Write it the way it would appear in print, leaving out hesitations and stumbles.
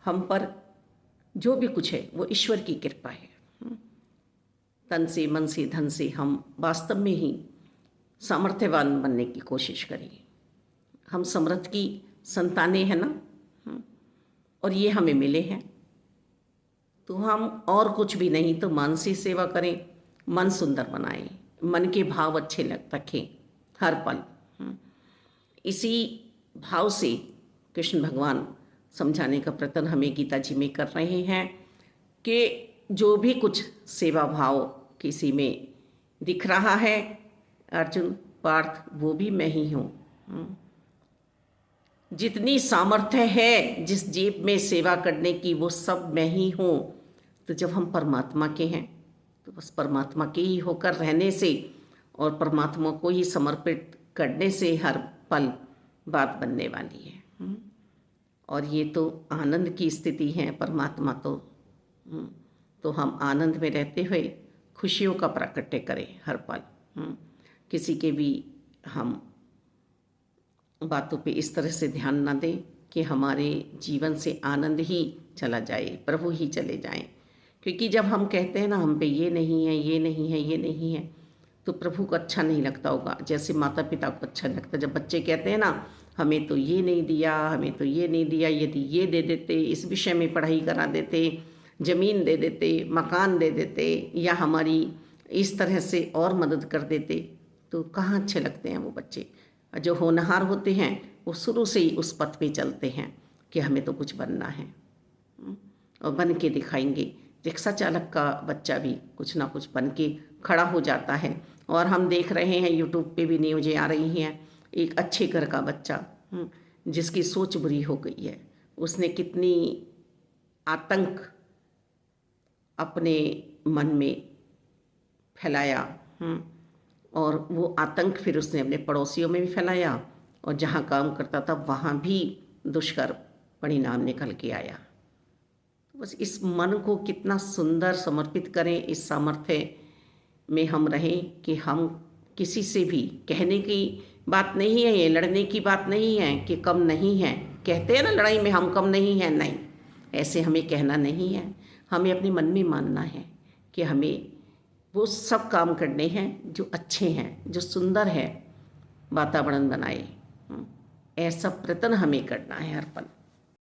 हम पर जो भी कुछ है वो ईश्वर की कृपा है। तन से, मन से, धन से हम वास्तव में ही सामर्थ्यवान बनने की कोशिश करें। हम समर्थ की संतानें हैं ना, और ये हमें मिले हैं, तो हम और कुछ भी नहीं तो मन से सेवा करें, मन सुंदर बनाएं, मन के भाव अच्छे रखें हर पल। इसी भाव से कृष्ण भगवान समझाने का प्रयत्न हमें गीता जी में कर रहे हैं कि जो भी कुछ सेवा भाव किसी में दिख रहा है अर्जुन पार्थ, वो भी मैं ही हूँ। जितनी सामर्थ्य है जिस जेब में सेवा करने की वो सब मैं ही हूँ। तो जब हम परमात्मा के हैं तो बस परमात्मा के ही होकर रहने से और परमात्मा को ही समर्पित करने से हर पल बात बनने वाली है। और ये तो आनंद की स्थिति है। परमात्मा तो हम आनंद में रहते हुए खुशियों का प्राकट्य करें हर पल। किसी के भी हम बातों पे इस तरह से ध्यान ना दें कि हमारे जीवन से आनंद ही चला जाए, प्रभु ही चले जाएं। क्योंकि जब हम कहते हैं ना हम पे ये नहीं है, ये नहीं है, ये नहीं है, तो प्रभु को अच्छा नहीं लगता होगा। जैसे माता पिता को अच्छा नहीं लगता जब बच्चे कहते हैं ना हमें तो ये नहीं दिया, हमें तो ये नहीं दिया, यदि ये दे देते, इस विषय में पढ़ाई करा देते, ज़मीन दे देते, मकान दे देते, या हमारी इस तरह से और मदद कर देते, तो कहाँ अच्छे लगते हैं वो बच्चे। जो होनहार होते हैं वो शुरू से ही उस पथ पे चलते हैं कि हमें तो कुछ बनना है और बन के दिखाएंगे। रिक्शा चालक का बच्चा भी कुछ ना कुछ बन के खड़ा हो जाता है। और हम देख रहे हैं यूट्यूब पे भी न्यूज़ें आ रही हैं, एक अच्छे घर का बच्चा जिसकी सोच बुरी हो गई है, उसने कितनी आतंक अपने मन में फैलाया, और वो आतंक फिर उसने अपने पड़ोसियों में भी फैलाया, और जहाँ काम करता था वहाँ भी दुष्कर परिणाम निकल के आया। तो बस इस मन को कितना सुंदर समर्पित करें, इस सामर्थ्य में हम रहें कि हम किसी से भी कहने की बात नहीं है, ये लड़ने की बात नहीं है कि कम नहीं है। कहते हैं ना लड़ाई में हम कम नहीं हैं, नहीं, ऐसे हमें कहना नहीं है। हमें अपने मन में मानना है कि हमें वो सब काम करने हैं जो अच्छे हैं, जो सुंदर है, वातावरण बनाए। ऐसा प्रयत्न हमें करना है हर पल।